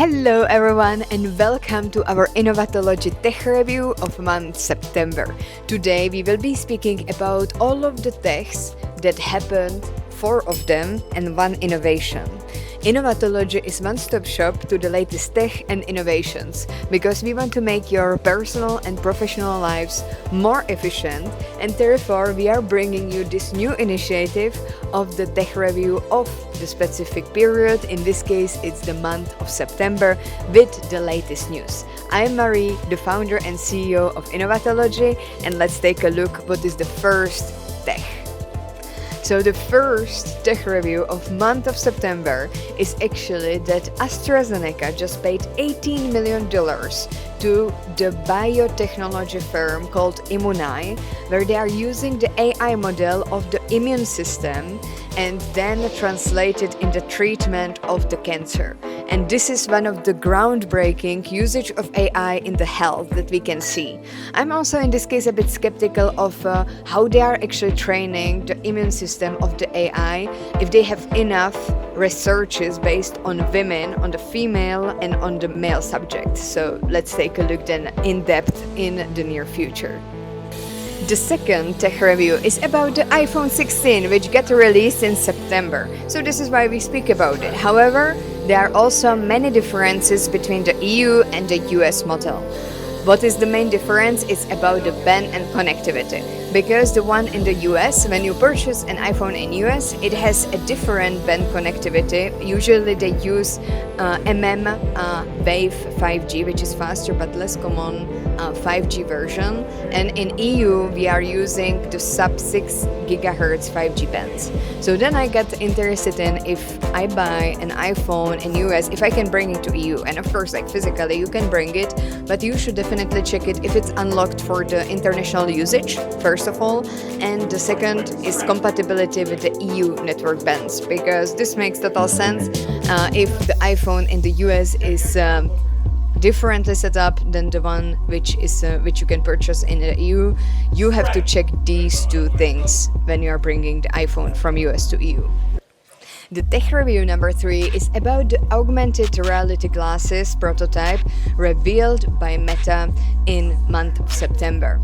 Hello everyone and welcome to our INNOVATOLOGY tech review of month September. Today we will be speaking about all of the techs that happened, 4 of them and 1 innovation. INNOVATOLOGY is one-stop shop to the latest tech and innovations because we want to make your personal and professional lives more efficient, and therefore we are bringing you this new initiative of the tech review of the specific period. In this case it's the month of September with the latest news. I'm Marie, the founder and CEO of INNOVATOLOGY, and let's take a look what is the first tech. So the first tech review of month of September is actually that Astra Zeneca just paid $18 million to the biotechnology firm called IMUNI, where they are using the AI model of the immune system and then translate it in the treatment of the cancer. And this is one of the groundbreaking usage of AI in the health that we can see. I'm also in this case a bit skeptical of how they are actually training the immune system of the AI, if they have enough researches based on women, on the female and on the male subject. So let's take a look then in depth in the near future. The second tech review is about the iPhone 16, which got released in September. So this is why we speak about it. However, there are also many differences between the EU and the US model. What is the main difference is about the band and connectivity, because the one in the US, when you purchase an iPhone in US, it has a different band connectivity. Usually they use Wave 5G, which is faster but less common 5G version, and in EU we are using the sub 6 GHz 5G bands. So then I got interested in if I buy an iPhone in US, if I can bring it to EU, and of course like physically you can bring it, but you should definitely check it if it's unlocked for the international usage, first of all, and the second is compatibility with the EU network bands, because this makes total sense. If the iPhone in the US is differently set up than the one which you can purchase in the EU, you have to check these 2 things when you are bringing the iPhone from US to EU. The tech review number 3 is about the augmented reality glasses prototype revealed by Meta in month of September.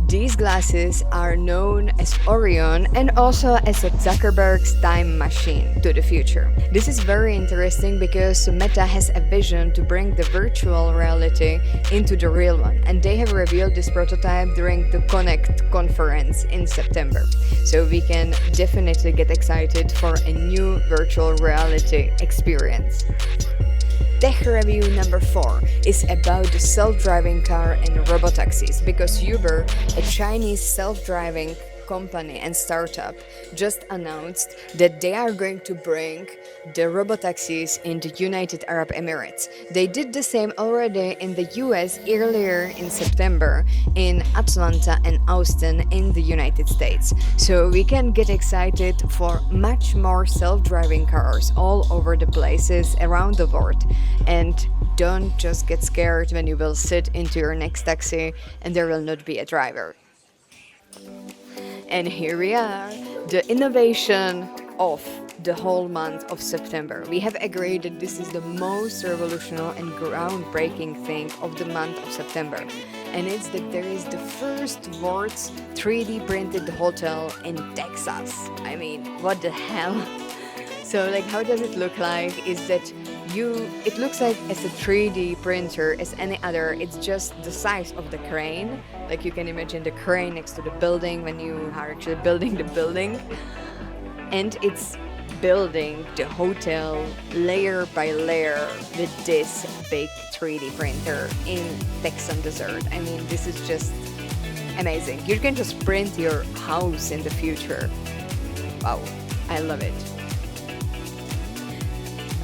These glasses are known as ORION and also as a Zuckerberg's time machine to the future. This is very interesting because Meta has a vision to bring the virtual reality into the real one, and they have revealed this prototype during the Connect conference in September. So we can definitely get excited for a new virtual reality experience. Tech review number 4 is about the self-driving car and robotaxis, because Uber, a Chinese self-driving company and startup, just announced that they are going to bring the robotaxis in the United Arab Emirates. They did the same already in the US earlier in September in Atlanta and Austin in the United States. So we can get excited for much more self-driving cars all over the places around the world. And don't just get scared when you will sit into your next taxi and there will not be a driver. And here we are, the innovation of the whole month of September. We have agreed that this is the most revolutionary and groundbreaking thing of the month of September. And it's that there is the first world's 3D printed hotel in Texas. I mean, what the hell? So like, how does it look like? Is that it looks like as a 3D printer as any other. It's just the size of the crane. Like you can imagine the crane next to the building when you are actually building the building. And it's building the hotel layer by layer with this big 3D printer in Texan desert. I mean, this is just amazing. You can just print your house in the future. Wow, I love it.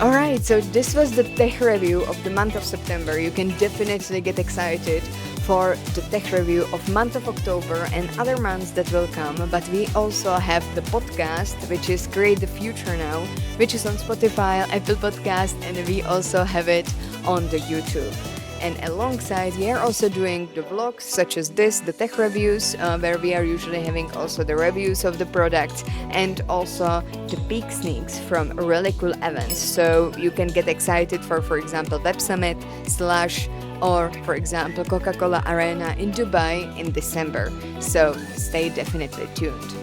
Alright, so this was the tech review of the month of September. You can definitely get excited for the tech review of month of October and other months that will come, but we also have the podcast, which is Create the Future Now, which is on Spotify, Apple Podcast, and we also have it on the YouTube. And alongside, we are also doing the vlogs such as this, the tech reviews, where we are usually having also the reviews of the product and also the peak sneaks from really cool events. So you can get excited for example, Web Summit, Slash, or for example, Coca-Cola Arena in Dubai in December. So stay definitely tuned.